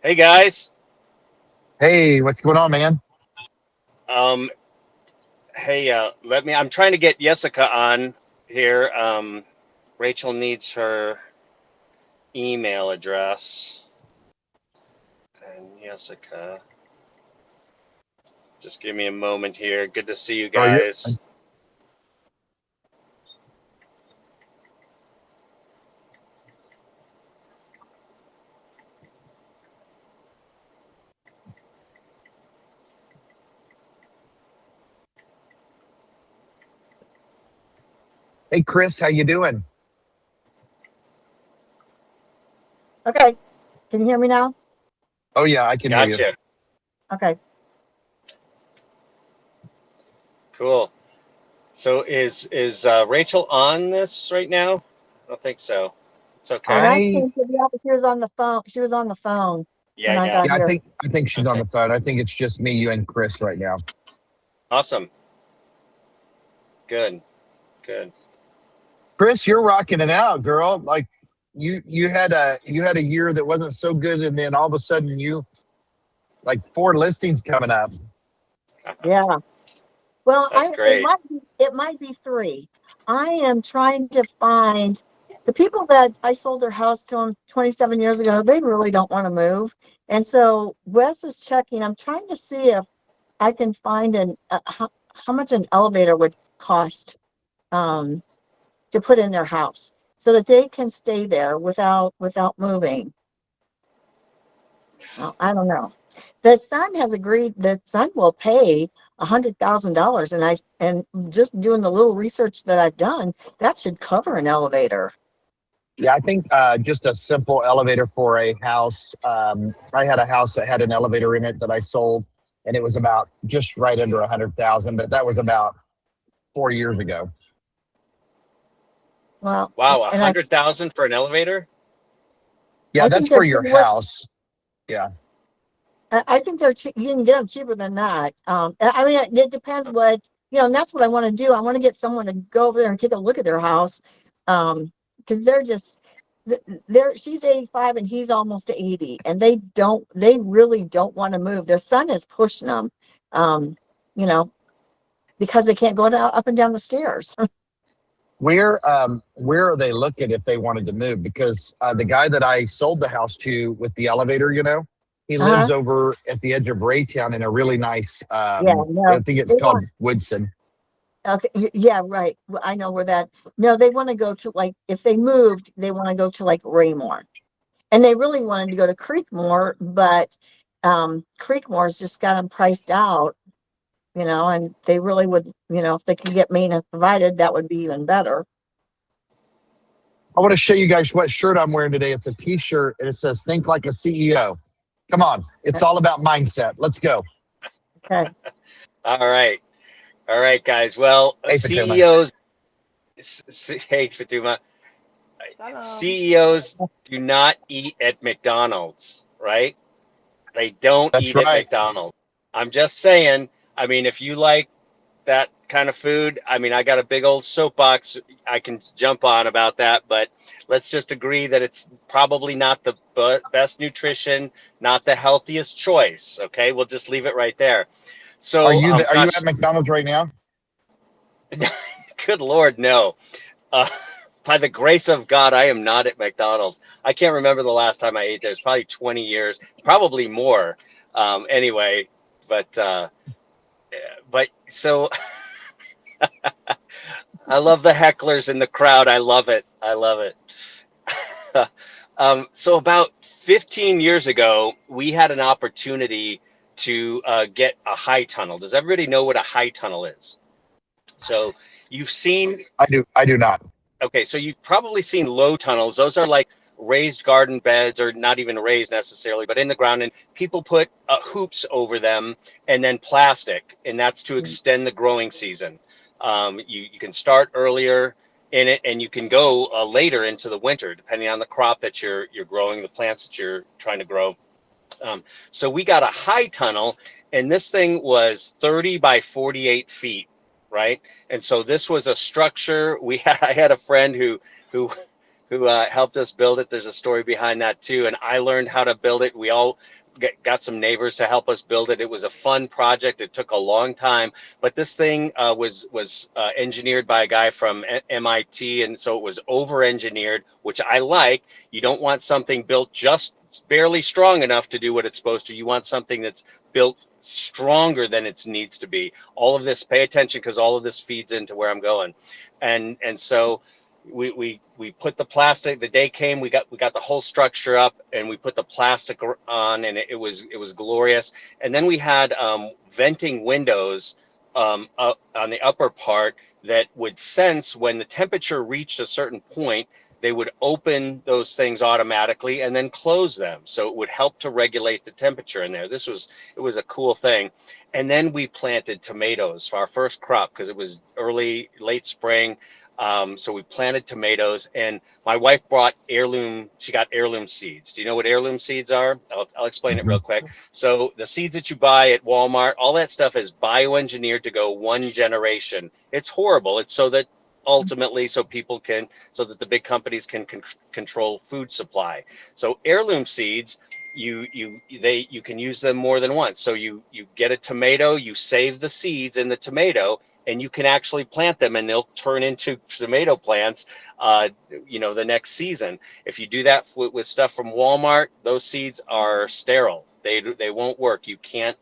Hey guys. Hey, what's going on, man? Um, hey, I'm trying to get Jessica on here. Rachel needs her email address. And Jessica, just give me a moment here. Good to see you Oh, you're guys. Hey, Chris, how you doing? Okay. Can you hear me now? Oh yeah, I can hear you. Gotcha. Okay. Cool. So is Rachel on this right now? I don't think so. It's Oh, okay. that's I yeah, but she was on the phone. She was on the phone when Yeah, I yeah. got yeah, I here. think I think she's on Okay. the phone. I think it's just me, you, and Chris right now. Awesome. Good. Good. Chris, you're rocking it out, girl. Like you had a year that wasn't so good, and then all of a sudden you like four listings coming up. Yeah. Well, That's it great. might be three. I am trying to find the people that I sold their house to them 27 years ago. They really don't want to move, and so Wes is checking. I'm trying to see if I can find how much an elevator would cost um, to put in their house so that they can stay there without moving. Well, I don't know. The son has agreed. The son will pay $100,000, and just doing the little research that I've done, that should cover an elevator. Yeah, I think just a simple elevator for a house. I had a house that had an elevator in it that I sold, and it was about just right under 100,000. But that was about 4 years ago. Well, Wow, a and I hundred thousand for an elevator? Yeah, I that's think for they're your pretty well. house. Yeah. I think they're cheap. You can get them cheaper than that. I mean, it depends what and that's what I want to do. I want to get someone to go over there and take a look at their house, because they're just they're she's 85 and he's almost 80, and they really don't want to move. Their son is pushing them, um, you know, because they can't go down up and down the stairs. Where are they looking if they wanted to move? Because the guy that I sold the house to with the elevator, he Uh-huh. lives over at the edge of Raytown in a really nice. Yeah, I no, think it's they called want. Woodson. Okay, yeah, right. I know where that. No, they want to go to, like, if they moved, they want to go to like Raymore. And they really wanted to go to Creekmore, but Creekmore's just got them priced out, and they really would, if they could get maintenance provided, that would be even better. I want to show you guys what shirt I'm wearing today. It's a T-shirt and it says "Think like a CEO." Come on, it's all about mindset. Let's go. Okay. All right. All right, guys. Well, Hey, Fatuma. CEOs, hey, Fatuma, Hello. CEOs do not eat at McDonald's, right? They don't That's eat at right. McDonald's. I'm just saying, I mean, if you like that kind of food, I mean, I got a big old soapbox I can jump on about that, but let's just agree that it's probably not the best nutrition, not the healthiest choice. Okay, we'll just leave it right there. Are So, you the, Are you at gosh, McDonald's right now? good Lord, no. Uh, by the grace of God, I am not at McDonald's. I can't remember the last time I ate there. It's probably 20 years, probably more. Anyway, but so I love the hecklers in the crowd. I love it. I love it. So about 15 years ago, we had an opportunity to get a high tunnel. Does everybody know what a high tunnel is? So you've seen I do not. Okay, so you've probably seen low tunnels. Those are like raised garden beds, or not even raised necessarily, but in the ground, and people put hoops over them and then plastic, and that's to extend the growing season. You can start earlier in it, and you can go later into the winter, depending on the crop that you're growing, the plants that you're trying to grow. So we got a high tunnel, and this thing was 30 by 48 feet, right? And so this was a structure. I had a friend who who helped us build it. There's a story behind that too. And I learned how to build it. We all got some neighbors to help us build it. It was a fun project. It took a long time, but this thing was engineered by a guy from MIT, and so it was over-engineered, which I like. You don't want something built just barely strong enough to do what it's supposed to. You want something that's built stronger than it needs to be. All of this, pay attention, because all of this feeds into where I'm going, and so we put the plastic. The day came, we got the whole structure up, and we put the plastic on, and it was glorious. And then we had venting windows up on the upper part that would sense when the temperature reached a certain point. They would open those things automatically and then close them, so it would help to regulate the temperature in there. It was a cool thing. And then we planted tomatoes for our first crop, because it was late spring. So we planted tomatoes, and my wife she got heirloom seeds. Do you know what heirloom seeds are? I'll explain it real quick. So the seeds that you buy at Walmart, all that stuff is bioengineered to go one generation. It's horrible. It's so that ultimately so that the big companies can control food supply. So heirloom seeds, you can use them more than once. So you get a tomato, you save the seeds in the tomato, and you can actually plant them, and they'll turn into tomato plants, the next season. If you do that with stuff from Walmart, those seeds are sterile. They won't work. You can't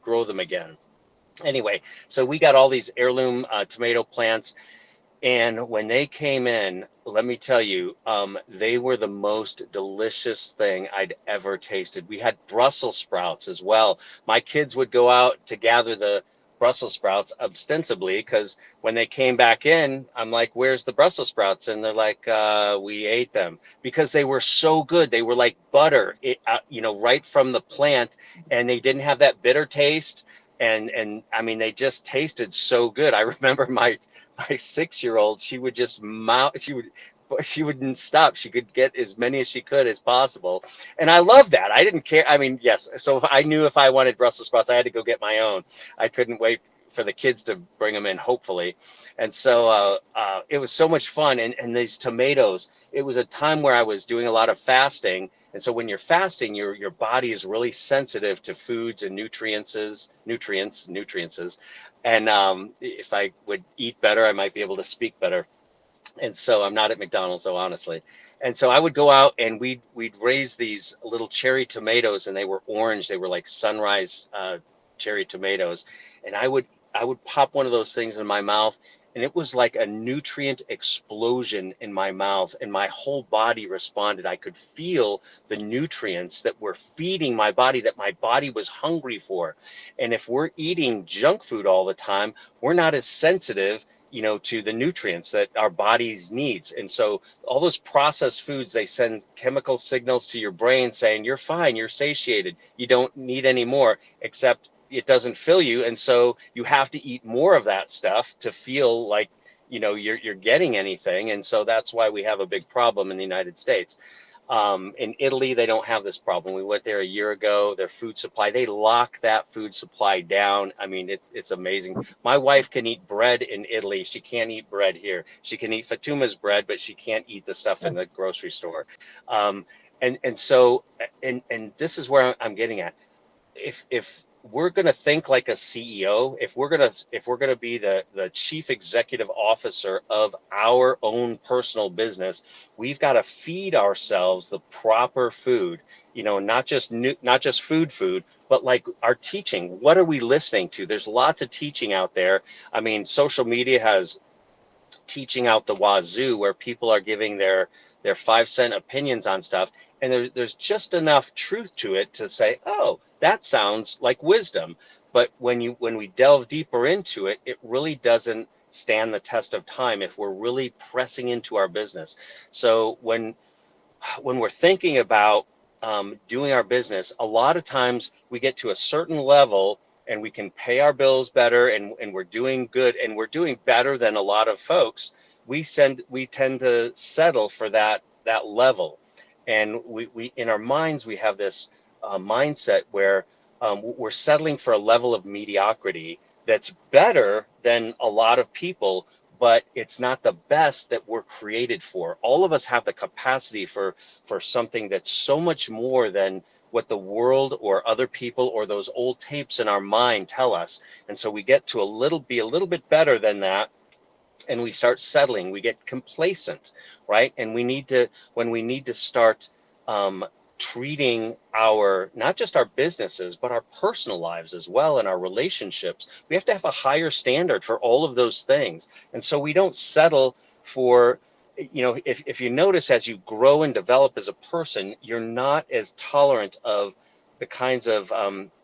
grow them again. Anyway, so we got all these heirloom tomato plants, and when they came in, let me tell you, they were the most delicious thing I'd ever tasted. We had Brussels sprouts as well. My kids would go out to gather the Brussels sprouts ostensibly, because when they came back in, I'm like, where's the Brussels sprouts? And they're like, we ate them, because they were so good. They were like butter, right from the plant, and they didn't have that bitter taste. And I mean, they just tasted so good. I remember my 6-year-old, she would just she wouldn't stop. She could get as many as she could as possible. And I love that. I didn't care. I mean, yes. So if I wanted Brussels sprouts, I had to go get my own. I couldn't wait for the kids to bring them in, hopefully. And so it was so much fun. And these tomatoes, it was a time where I was doing a lot of fasting. And so when you're fasting, your body is really sensitive to foods and nutrients. And if I would eat better, I might be able to speak better. And so I'm not at McDonald's, though, honestly. And so I would go out, and we'd raise these little cherry tomatoes, and they were orange. They were like sunrise cherry tomatoes. And I would pop one of those things in my mouth, and it was like a nutrient explosion in my mouth, and my whole body responded. I could feel the nutrients that were feeding my body, that my body was hungry for. And if we're eating junk food all the time, we're not as sensitive, to the nutrients that our bodies needs. And so all those processed foods, they send chemical signals to your brain saying, you're fine, you're satiated, you don't need any more, except it doesn't fill you. And so you have to eat more of that stuff to feel like, you're getting anything. And so that's why we have a big problem in the United States. In Italy, they don't have this problem. We went there a year ago. Their food supply, they lock that food supply down. I mean, it's amazing. My wife can eat bread in Italy. She can't eat bread here. She can eat Fatuma's bread, but she can't eat the stuff in the grocery store. So this is where I'm getting at. If we're going to think like a CEO, if we're going to be the chief executive officer of our own personal business, we've got to feed ourselves the proper food, not just food, but like our teaching. What are we listening to? There's lots of teaching out there. I mean, social media has teaching out the wazoo, where people are giving their 5-cent opinions on stuff, and there's just enough truth to it to say, oh, that sounds like wisdom. But when we delve deeper into it, it really doesn't stand the test of time if we're really pressing into our business. So when we're thinking about doing our business, a lot of times we get to a certain level and we can pay our bills better, and we're doing good, and we're doing better than a lot of folks. We tend to settle for that level. And we in our minds, we have this mindset where we're settling for a level of mediocrity that's better than a lot of people, but it's not the best that we're created for. All of us have the capacity for something that's so much more than what the world or other people or those old tapes in our mind tell us. And so we get to be a little bit better than that, and we start settling, we get complacent, right? And when we need to start treating not just our businesses, but our personal lives as well, and our relationships, we have to have a higher standard for all of those things. And so we don't settle for, if you notice, as you grow and develop as a person, you're not as tolerant of the kinds of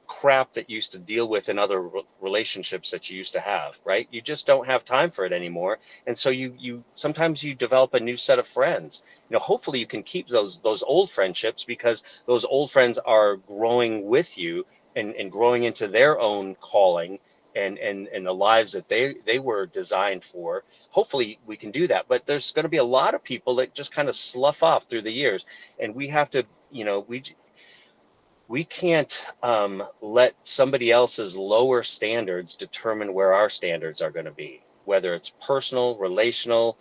crap that you used to deal with in other relationships that you used to have, right? You just don't have time for it anymore. And so you sometimes you develop a new set of friends. Hopefully you can keep those old friendships, because those old friends are growing with you and growing into their own calling and the lives that they were designed for. Hopefully we can do that, but there's going to be a lot of people that just kind of slough off through the years, and we have to, we can't let somebody else's lower standards determine where our standards are going to be, whether it's personal, relational,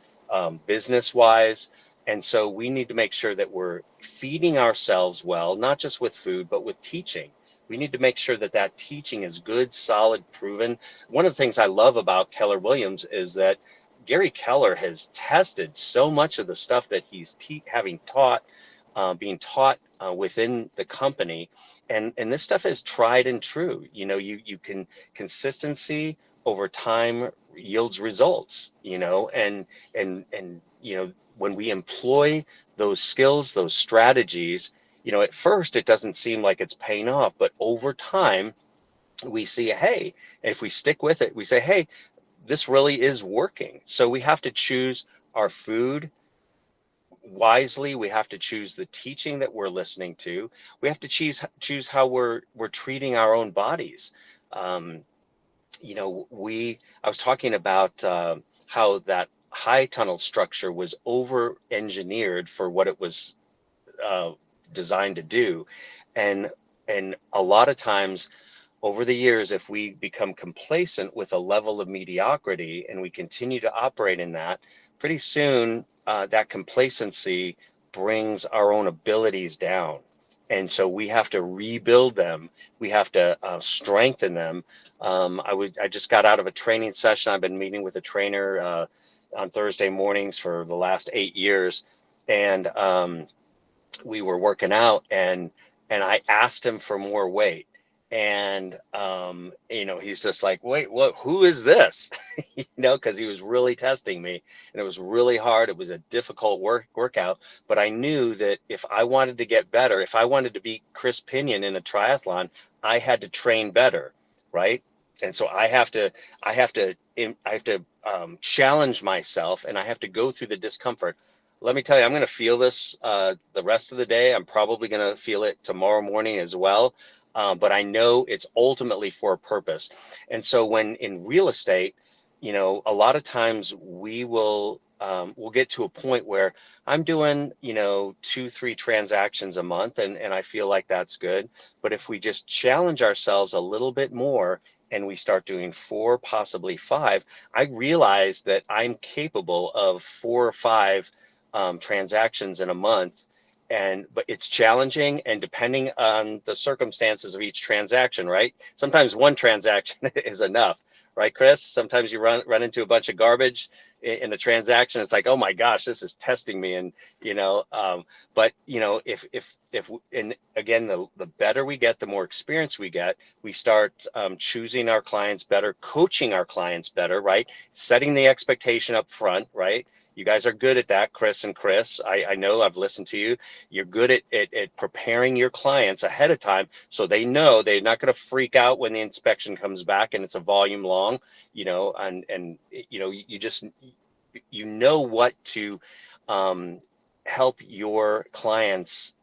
business wise. And so we need to make sure that we're feeding ourselves well, not just with food, but with teaching. We need to make sure that that teaching is good, solid, proven. One of the things I love about Keller Williams is that Gary Keller has tested so much of the stuff that he's being taught within the company, and this stuff is tried and true. You can, consistency over time yields results. And when we employ those skills, those strategies, at first it doesn't seem like it's paying off, but over time we see, hey, if we stick with it, we say, hey, this really is working. So we have to choose our food wisely. We have to choose the teaching that we're listening to. We have to choose how we're treating our own bodies. I was talking about how that high tunnel structure was over engineered for what it was designed to do, and a lot of times over the years, if we become complacent with a level of mediocrity and we continue to operate in that, pretty soon that complacency brings our own abilities down. And so we have to rebuild them. We have to strengthen them. I just got out of a training session. I've been meeting with a trainer on Thursday mornings for the last 8 years. And we were working out, and I asked him for more weight. And he's just like, wait, who is this? Because he was really testing me, and it was really hard. It was a difficult workout, but I knew that if I wanted to get better, if I wanted to beat Chris Pinion in a triathlon, I had to train better, right? And so I have to challenge myself, and I have to go through the discomfort. Let me tell you, I'm going to feel this the rest of the day. I'm probably going to feel it tomorrow morning as well. But I know it's ultimately for a purpose. And so when in real estate, a lot of times we'll get to a point where I'm doing, 2-3 transactions a month, and I feel like that's good. But if we just challenge ourselves a little bit more and we start doing 4, possibly 5, I realize that I'm capable of 4 or 5 transactions in a month. But it's challenging, and depending on the circumstances of each transaction, right? Sometimes one transaction is enough, right, Chris? Sometimes you run into a bunch of garbage in a transaction. It's like, oh my gosh, this is testing me. And but if and again, the better we get, the more experience we get, we start choosing our clients better, coaching our clients better, right? Setting the expectation up front, right? You guys are good at that, Chris and Chris. I know, I've listened to you. You're good at preparing your clients ahead of time, so they know they're not going to freak out when the inspection comes back and it's a volume long, and you just, what to help your clients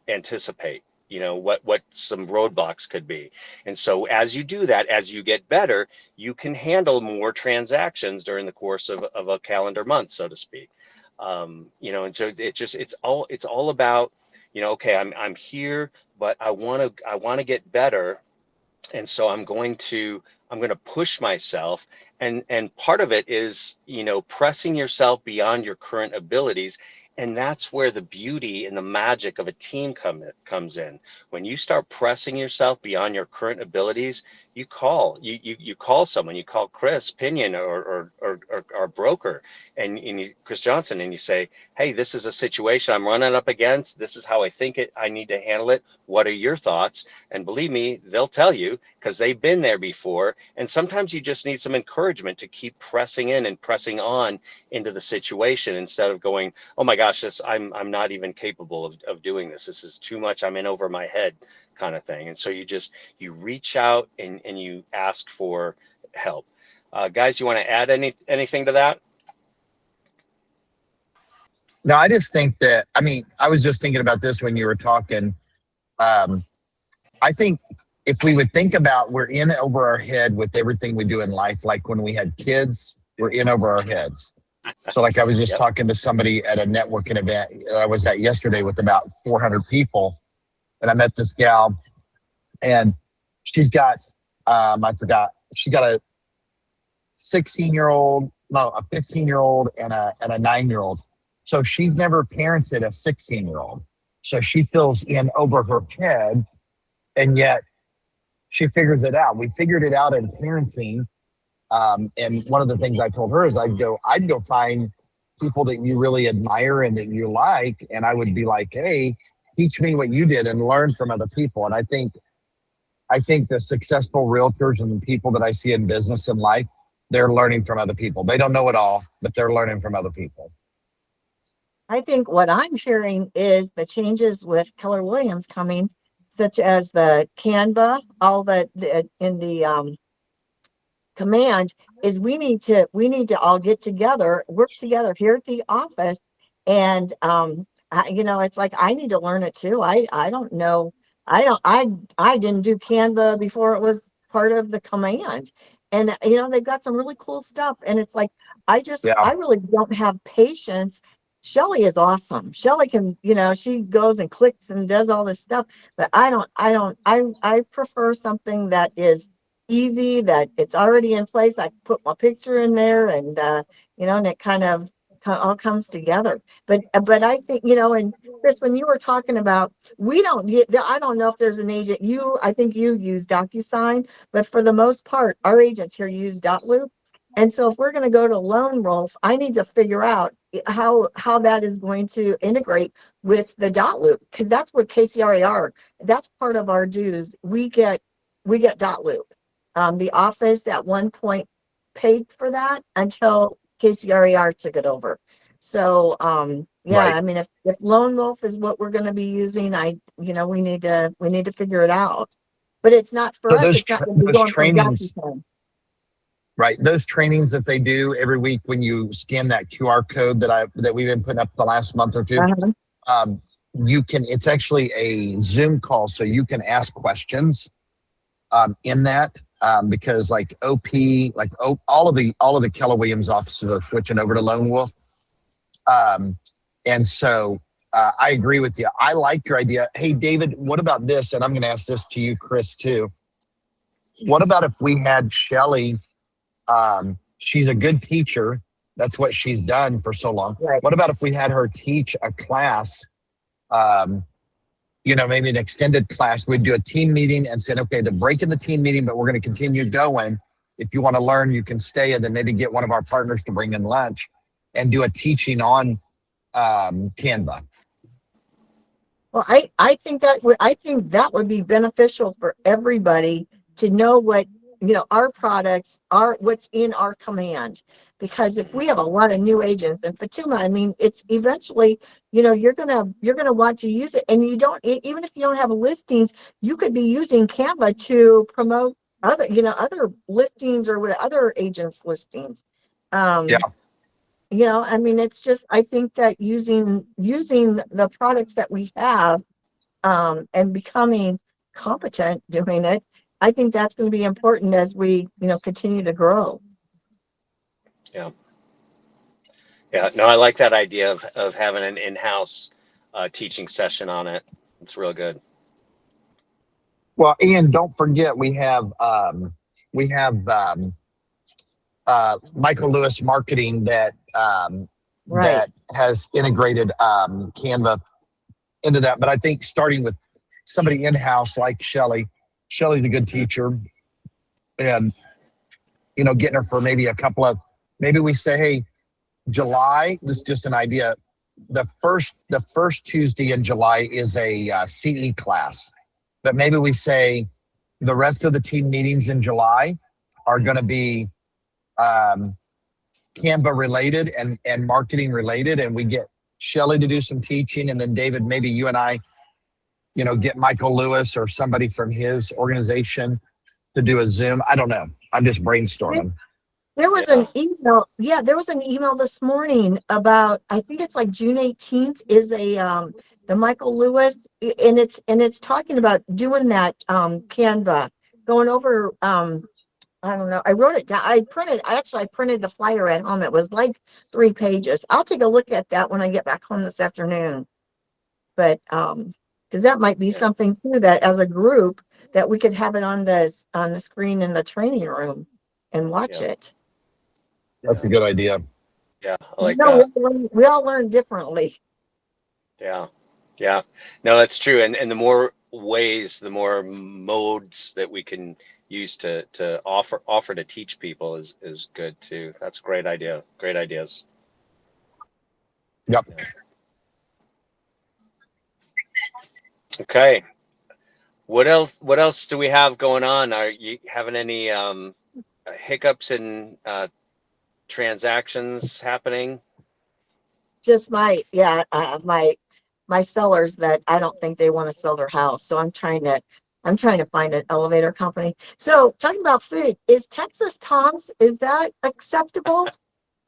anticipate, what some roadblocks could be. And so as you do that, as you get better, you can handle more transactions during the course of a calendar month, so to speak. And so it's all about, okay, I'm here, but I want to get better. And so I'm going to push myself, And part of it is, pressing yourself beyond your current abilities. And that's where the beauty and the magic of a team comes in. When you start pressing yourself beyond your current abilities, you call someone, you call Chris Pinion or our broker, and Chris Johnson, and you say, hey, this is a situation I'm running up against. This is how I think I need to handle it. What are your thoughts? And believe me, they'll tell you, because they've been there before. And sometimes you just need some encouragement to keep pressing in and pressing on into the situation, instead of going, oh my gosh, I'm not even capable of doing this. This is too much. I'm in over my head, kind of thing. And so you reach out and you ask for help. Guys, you want to add anything to that? No, I just think that, I was just thinking about this when you were talking. I think if we would think about, we're in over our head with everything we do in life. Like when we had kids, we're in over our heads. So like I was just talking to somebody at a networking event I was at yesterday with about 400 people. And I met this gal, and she's got, she got a 16-year-old, no, a 15-year-old and a 9-year-old. So she's never parented a 16-year-old. So she feels in over her head, and yet she figures it out. We figured it out in parenting. And one of the things I told her is I'd go find people that you really admire and that you like. And I would be like, hey, teach me what you did and learn from other people. And I think the successful realtors and the people that I see in business and life, they're learning from other people. They don't know it all, but they're learning from other people. I think what I'm hearing is the changes with Keller Williams coming, such as the Canva, all that in the command, is we need to all get together, work together here at the office. And it's like I need to learn it too. I don't know. I didn't do Canva before it was part of the command. And they've got some really cool stuff. And it's like I really don't have patience. Shelly is awesome. Shelly can, she goes and clicks and does all this stuff, but I prefer something that is easy, that it's already in place. I put my picture in there, and and it kind of all comes together. But I think, and Chris, when you were talking about, I don't know if there's an agent, I think you use DocuSign, but for the most part, our agents here use Dotloop. And so if we're going to go to Lone Wolf, I need to figure out how that is going to integrate with the Dotloop, because that's what KCRAR, that's part of our dues. We get Dotloop. The office at one point paid for that until KCRAR took it over. So right. I mean, if Lone Wolf is what we're going to be using, we need to figure it out. But it's not for us. It's not going to be going trainings. From DocuSign. Right. Those trainings that they do every week when you scan that QR code that we've been putting up the last month or two, it's actually a Zoom call, so you can ask questions in that, because like all of the Keller Williams offices are switching over to Lone Wolf. And so I agree with you. I like your idea. Hey, David, what about this? And I'm going to ask this to you, Chris, too. What about if we had Shelly? She's a good teacher. That's what she's done for so long. Right. What about if we had her teach a class, maybe an extended class? We'd do a team meeting and said, okay, the break in the team meeting, but we're going to continue going. If you want to learn, you can stay, and then maybe get one of our partners to bring in lunch and do a teaching on Canva. Well, I think that would be beneficial for everybody to know what, our products are, what's in our command. Because if we have a lot of new agents in Fatuma, I mean, it's eventually, you're gonna want to use it, and even if you don't have listings, you could be using Canva to promote other listings, or with other agents' listings. I mean, it's just, I think that using the products that we have, and becoming competent doing it, I think that's going to be important as we, continue to grow. Yeah. No, I like that idea of having an in-house teaching session on it. It's real good. Well, Ian, don't forget we have Michael Lewis Marketing that Right. that has integrated Canva into that. But I think starting with somebody in-house like Shelly, Shelly's a good teacher, and getting her for maybe maybe we say, hey, July, this is just an idea. The first Tuesday in July is a CE class, but maybe we say the rest of the team meetings in July are going to be Canva related and marketing related, and we get Shelly to do some teaching, and then David, maybe you and I, get Michael Lewis or somebody from his organization to do a Zoom. I don't know. I'm just brainstorming. There was an email. Yeah, there was an email this morning about, I think it's like June 18th is the Michael Lewis, and it's talking about doing that Canva, going over I don't know. I wrote it down. I printed the flyer at home. It was like 3 pages. I'll take a look at that when I get back home this afternoon. But because that might be something too, that as a group that we could have it on the screen in the training room and watch it. That's a good idea. Yeah, I like that. We all learn differently. Yeah. No, that's true. And the more ways, the more modes that we can use to offer to teach people is good too. That's a great idea. Great ideas. Yep. Yeah. Okay. What else do we have going on? Are you having any hiccups in transactions happening? Just my sellers that I don't think they want to sell their house. So I'm trying to find an elevator company. So talking about food, is Texas Tom's, is that acceptable?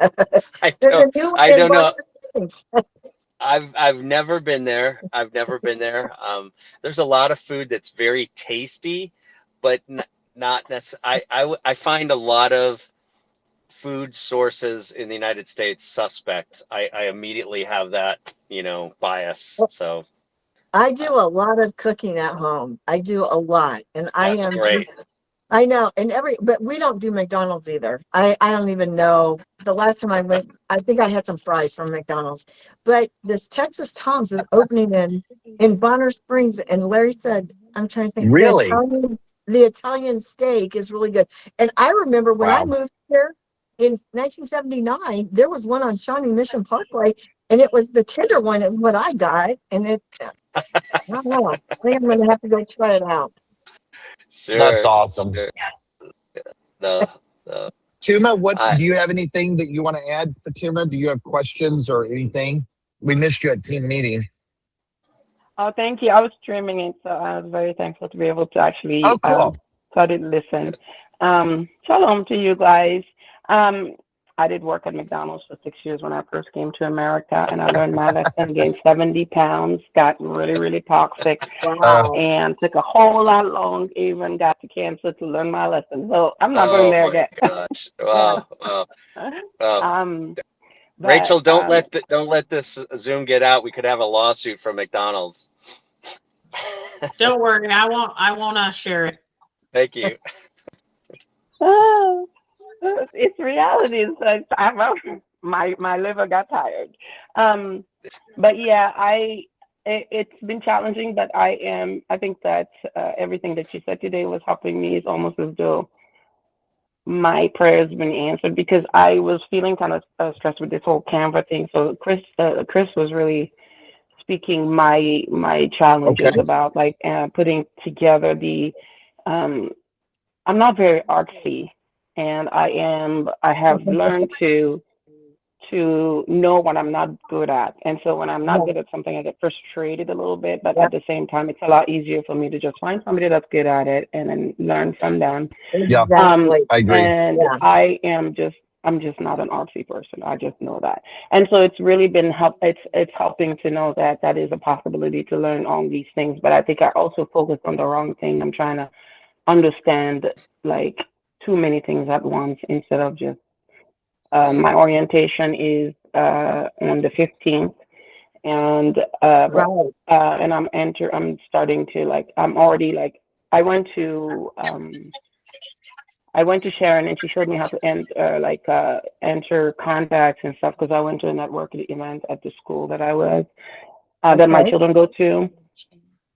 I don't know. I've never been there. There's a lot of food that's very tasty, but not necessarily. I find a lot of food sources in the United States suspect. I immediately have that, bias. So I do a lot of cooking at home. I do a lot, and that's great. I know, but we don't do McDonald's either. I don't even know. The last time I went, I think I had some fries from McDonald's. But this Texas Tom's is opening in Bonner Springs, and Larry said, I'm trying to think. Really? The Italian steak is really good. And I remember when I moved here in 1979, there was one on Shawnee Mission Parkway, and it was the tenderloin is what I got, and I don't know. I think I'm going to have to go try it out. Sure, that's awesome. Sure. No. Tuma, do you have anything that you want to add, Fatima? Do you have questions or anything? We missed you at team meeting. Oh, thank you. I was streaming it, so I was very thankful to be able to actually cool. so I didn't listen. Shalom to you guys. I did work at McDonald's for 6 years when I first came to America, and I learned my lesson, gained 70 pounds, got really, really toxic, and took a whole lot long, even got to Kansas to learn my lesson. So I'm not going there again. Gosh. Wow. Rachel, don't let this Zoom get out. We could have a lawsuit from McDonald's. Don't worry, I won't share it. Thank you. It's reality. My liver got tired. But yeah, it's been challenging, but I think that everything that you said today was helping me. It's almost as though my prayers been answered, because I was feeling kind of stressed with this whole Canva thing. So Chris was really speaking my challenges about like putting together the I'm not very artsy, and I have learned to know what I'm not good at. And so when I'm not good at something, I get frustrated a little bit, but at the same time, it's a lot easier for me to just find somebody that's good at it and then learn from them. Yeah, I agree. And I'm just not an artsy person. I just know that. And so it's really been it's helping to know that is a possibility to learn all these things. But I think I also focused on the wrong thing. I'm trying to understand like too many things at once instead of just my orientation is on the 15th, and I'm starting to like, I'm already like, I went to I went to Sharon and she showed me how to enter contacts and stuff because I went to a networking event at the school that I was that my Okay. children go to.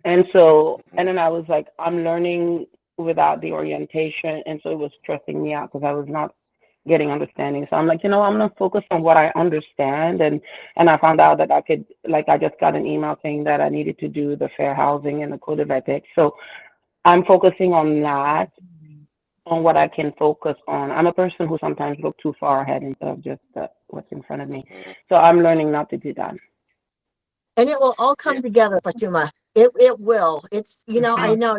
And so, and then I was like, I'm learning without the orientation. And so it was stressing me out because I was not getting understanding. So I'm like, I'm going to focus on what I understand. And I found out that I could, like, I just got an email saying that I needed to do the fair housing and the code of ethics. So I'm focusing on that, on what I can focus on. I'm a person who sometimes look too far ahead instead of just what's in front of me. So I'm learning not to do that. And it will all come together, Fatuma. It will. It's, I know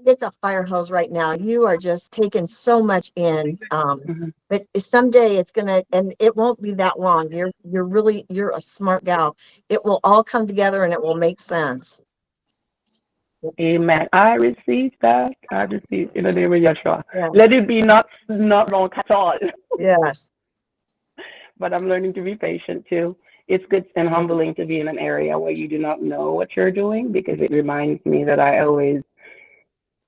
it's a fire hose right now. You are just taking so much in. But someday it's gonna, and it won't be that long. You're a smart gal. It will all come together and it will make sense. Amen. I received that. I received in the name of Yeshua. Yeah. Let it be not wrong at all. Yes. But I'm learning to be patient too. It's good and humbling to be in an area where you do not know what you're doing, because it reminds me that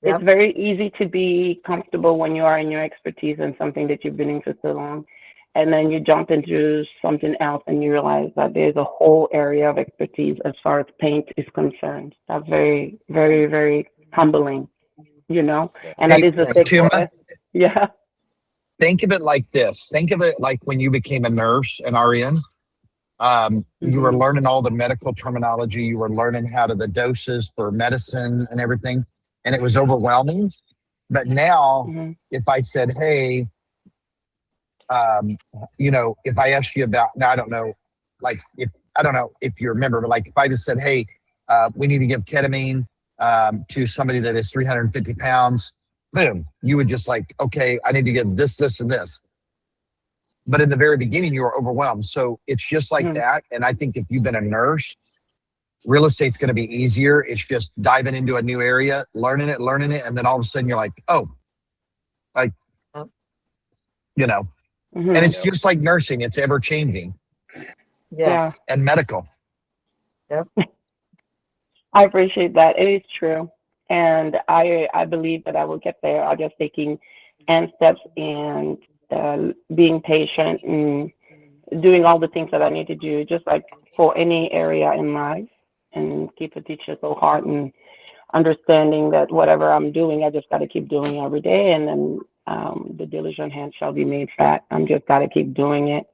it's very easy to be comfortable when you are in your expertise and something that you've been in for so long. And then you jump into something else and you realize that there's a whole area of expertise as far as paint is concerned. That's very, very, very humbling, And that is a thick process. Yeah. Think of it like this. Think of it like when you became a nurse, an RN. You were learning all the medical terminology. You were learning how to the doses for medicine and everything. And it was overwhelming. But now, if I said, hey, if I asked you about, now I don't know if you remember, but like if I just said, hey, we need to give ketamine to somebody that is 350 pounds, boom, you would just like, okay, I need to give this, this, and this. But in the very beginning, you were overwhelmed. So it's just like that. And I think if you've been a nurse, real estate's going to be easier. It's just diving into a new area, learning it. And then all of a sudden you're like, and it's just like nursing. It's ever changing. Yes. And medical. Yep. I appreciate that. It is true. And I believe that I will get there. I'm just taking steps and being patient and doing all the things that I need to do, just like for any area in life, and keep a teachable heart and understanding that whatever I'm doing, I just got to keep doing every day. And then the diligent hand shall be made fat. I'm just got to keep doing it.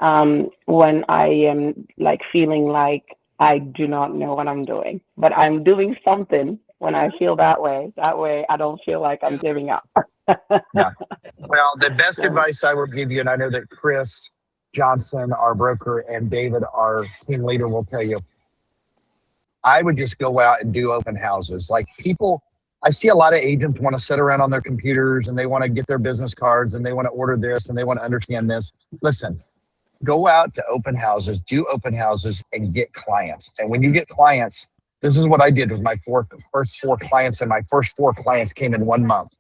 When I am like feeling like I do not know what I'm doing, but I'm doing something, when I feel that way I don't feel like I'm giving up. Yeah. Well, the best advice I would give you, and I know that Chris Johnson, our broker, and David, our team leader, will tell you, I would just go out and do open houses. Like people, I see a lot of agents want to sit around on their computers and they want to get their business cards and they want to order this and they want to understand this. Listen, go out to open houses, do open houses, and get clients. And when you get clients, this is what I did with my first four clients, and my first four clients came in 1 month.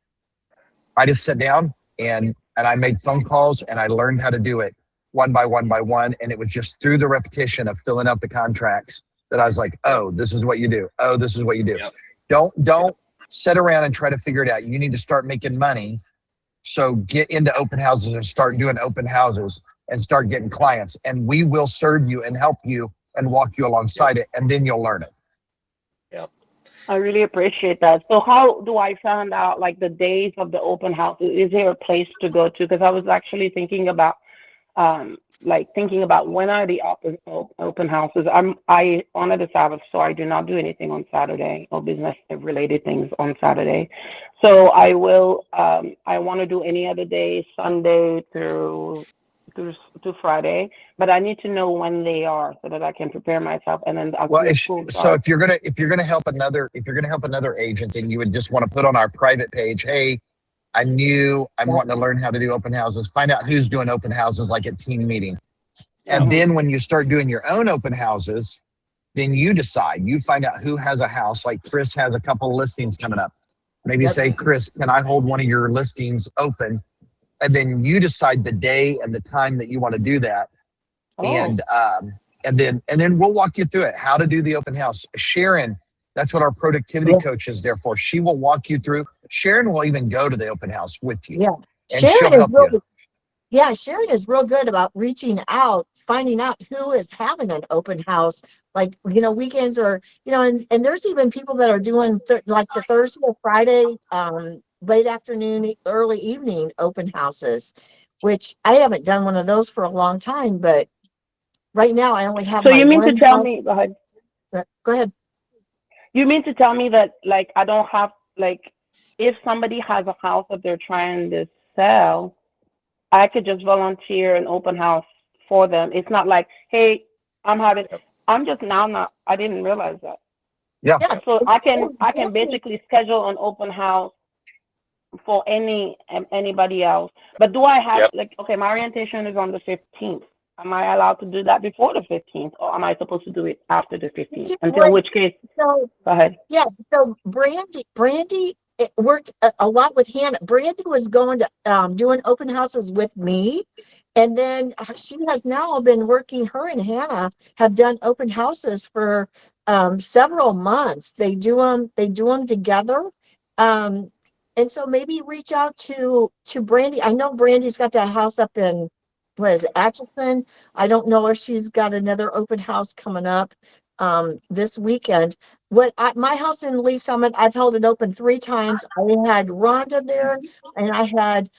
I just sat down and I made phone calls and I learned how to do it one by one by one. And it was just through the repetition of filling out the contracts that I was like, oh, this is what you do. Oh, this is what you do. Yep. Don't sit around and try to figure it out. You need to start making money. So get into open houses and start doing open houses and start getting clients. And we will serve you and help you and walk you alongside it. And then you'll learn it. Yep. I really appreciate that. So how do I find out like the days of the open house? Is there a place to go to? Because I was actually thinking about when are the open houses. I honor the Sabbath, so I do not do anything on Saturday or business related things on Saturday. So I will. I want to do any other day, Sunday through Friday, but I need to know when they are so that I can prepare myself. And then so if you're gonna help another agent, then you would just want to put on our private page, hey, I'm wanting to learn how to do open houses. Find out who's doing open houses, like at team meeting. And then when you start doing your own open houses, then you decide. You find out who has a house. Like Chris has a couple of listings coming up. Maybe say, Chris, can I hold one of your listings open? And then you decide the day and the time that you want to do that. And then we'll walk you through it, how to do the open house. Sharon That's what our productivity coach is there for. She will walk you through. Sharon will even go to the open house with you, Yeah. and she'll Sharon is help you. really, yeah, Sharon is real good about reaching out, finding out who is having an open house. Like, weekends or, and there's even people that are doing like the Thursday or Friday, late afternoon, early evening open houses, which I haven't done one of those for a long time, but right now I only have So my you mean to one tell house. me, go ahead. Go ahead. You mean to tell me that like I don't have like if somebody has a house that they're trying to sell, I could just volunteer an open house for them. It's not like, hey, I'm just now not I didn't realize that. Yeah. Yeah. So I can basically schedule an open house for anybody else. But do I have Yep. like okay, my orientation is on the 15th. Am I allowed to do that before the 15th, or am I supposed to do it after the 15th? Until which case, So go ahead. yeah, so Brandy it worked a lot with Hannah. Brandy was going to doing open houses with me, and then she has now been working. Her and Hannah have done open houses for several months. They do them together, um, and so maybe reach out to Brandy. I know Brandy's got that house up in what is it, Atchison. I don't know if she's got another open house coming up this weekend. My house in Lee Summit, I've held it open 3 times. I had Rhonda there, and I had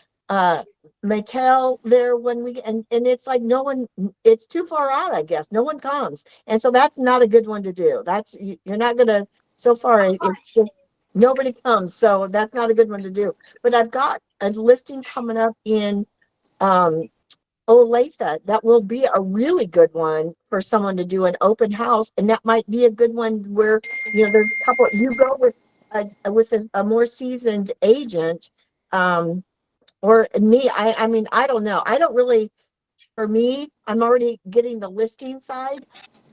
Maytel there when and it's like no one. It's too far out, I guess. No one comes, and so that's not a good one to do. You're not gonna. So far, it's nobody comes, so that's not a good one to do. But I've got a listing coming up in um, Olathe. That will be a really good one for someone to do an open house, and that might be a good one where there's a couple. You go with a more seasoned agent, or me. I mean, I don't know. I don't really. For me, I'm already getting the listing side.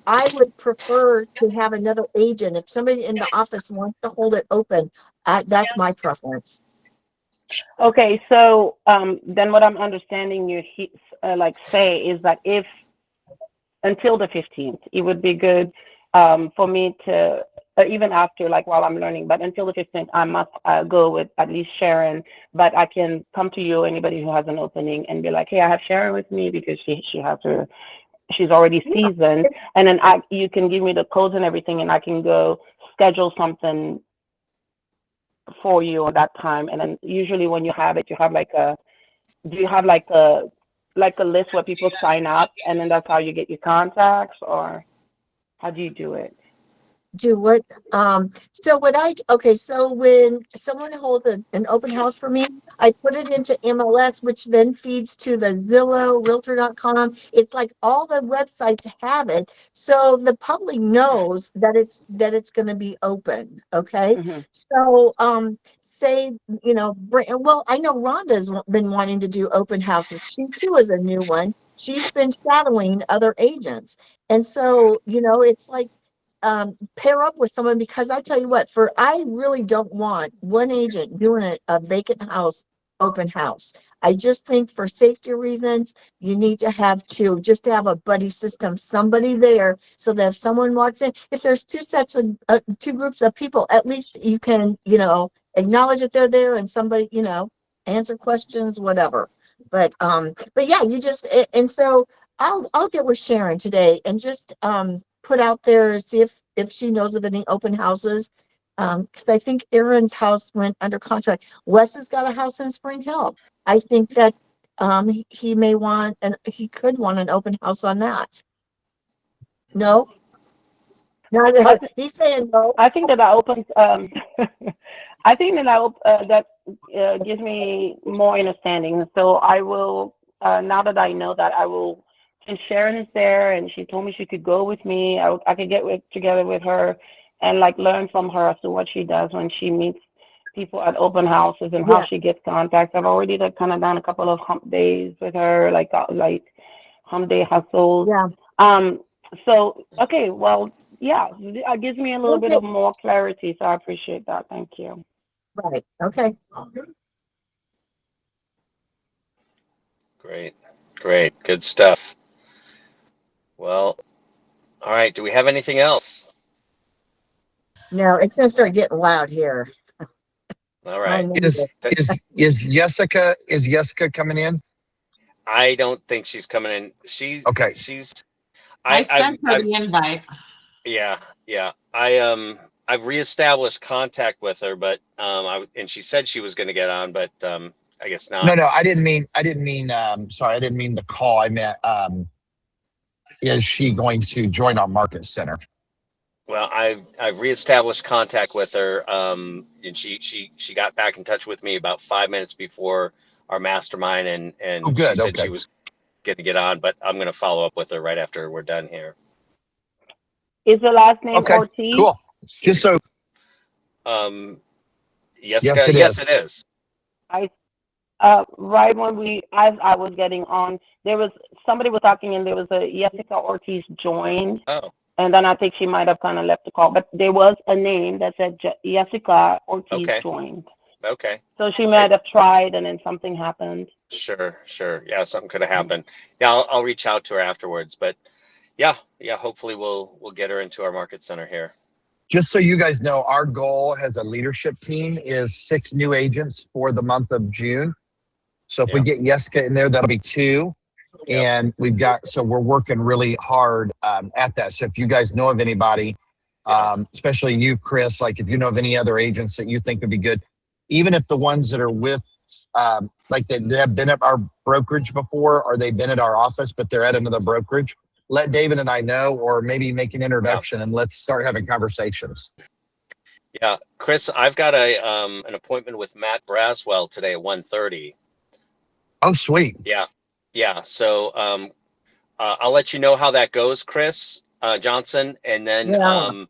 I would prefer to have another agent. If somebody in the office wants to hold it open, that's my preference. Okay, so then what I'm understanding you like say is that if until the 15th, it would be good for me to even after like while I'm learning, but until the 15th, I must go with at least Sharon. But I can come to you, anybody who has an opening, and be like, hey, I have Sharon with me because she's already seasoned, and then you can give me the codes and everything, and I can go schedule something for you on that time. And then usually when you have it, you have do you have like a list where people sign up, and then that's how you get your contacts, or how do you do it? Do what? So so when someone holds an open house for me, I put it into MLS, which then feeds to the Zillow, Realtor.com. It's like all the websites have it, so the public knows that it's going to be open. Okay, Mm-hmm. so say well, I know Rhonda's been wanting to do open houses. She too is a new one. She's been shadowing other agents, and so it's like pair up with someone, because I tell you what, I really don't want one agent doing a vacant house open house. I just think for safety reasons, you need to have just to have a buddy system, somebody there, so that if someone walks in, if there's two groups of people, at least you can acknowledge that they're there, and somebody answer questions, whatever. But yeah, and so I'll get with Sharon today and just put out there, see if she knows of any open houses. Because I think Aaron's house went under contract. Wes has got a house in Spring Hill. I think that he may want, and he could want an open house on that. No, no, he's saying no. I think that opens. I think that gives me more understanding. So I will now that I know that I will. And Sharon is there, and she told me she could go with me. I could get together with her and like learn from her as to what she does when she meets people at open houses and how she gets contacts. I've already kind of done a couple of hump days with her, like hump day hustles. Yeah. So okay, well, yeah, it gives me a little bit of more clarity. So I appreciate that. Thank you. Right. Okay. Great, good stuff. Well, all right. Do we have anything else? No, it's gonna start getting loud here. All right. Is Jessica coming in? I don't think she's coming in. Okay. I sent her the invite. Yeah. I've reestablished contact with her, but and she said she was going to get on, but I guess not. No, I didn't mean sorry, I didn't mean the call. I meant is she going to join our market center? Well, I've reestablished contact with her, and she got back in touch with me about 5 minutes before our mastermind, and she said she was going to get on, but I'm going to follow up with her right after we're done here. Is the last name Ortiz? Cool. Just so. Jessica, yes, it is. Right when I was getting on, somebody was talking, and there was a Jessica Ortiz joined. Oh. And then I think she might have kind of left the call, but there was a name that said Jessica Ortiz joined. Okay. So she might have tried, and then something happened. Sure. Yeah, something could have happened. Yeah, I'll reach out to her afterwards. But yeah. Hopefully we'll get her into our market center here. Just so you guys know, our goal as a leadership team is 6 new agents for the month of June. So if we get Jessica in there, that'll be 2. And we're working really hard at that. So if you guys know of anybody, especially you, Chris, like if you know of any other agents that you think would be good, even if the ones that are with, like they have been at our brokerage before, or they've been at our office, but they're at another brokerage, let David and I know, or maybe make an introduction and let's start having conversations. Yeah, Chris, I've got an appointment with Matt Braswell today at 1:30. Oh, sweet. Yeah. So I'll let you know how that goes, Chris Johnson, and then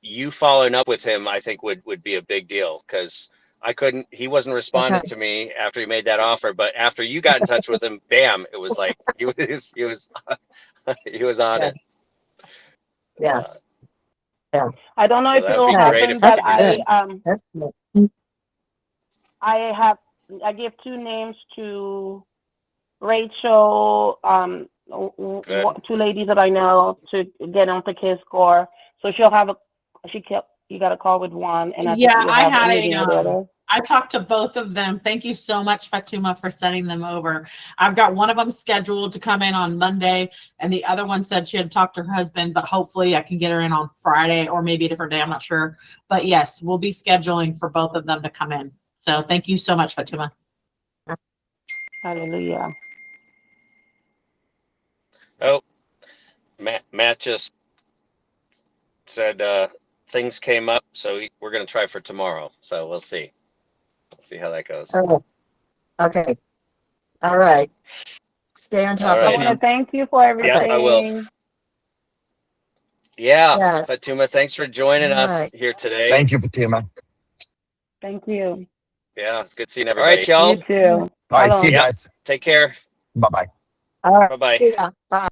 you following up with him, I think would be a big deal, because he wasn't responding to me after he made that offer, but after you got in touch with him, bam, it was like he was on it. Yeah. I don't know if it will happen, but I gave 2 names to Rachel, 2 ladies that I know, to get on the KISS score. So you got a call with one, and I talked to both of them. Thank you so much, Fatuma, for sending them over. I've got one of them scheduled to come in on Monday, and the other one said she had talked to her husband, but hopefully I can get her in on Friday or maybe a different day. I'm not sure. But yes, we'll be scheduling for both of them to come in. So thank you so much, Fatuma. Hallelujah. Oh, Matt just said things came up, so we're going to try for tomorrow. So we'll see. We'll see how that goes. Oh, okay. All right. Stay on top. I want to thank you for everything. Yeah, I will. Yeah, Fatuma, thanks for joining us here today. Thank you, Fatuma. Thank you. Yeah, it's good seeing everybody. All right, y'all. You too. All right, see you guys. Take care. Bye-bye. All right. Bye-bye. Yeah. Bye.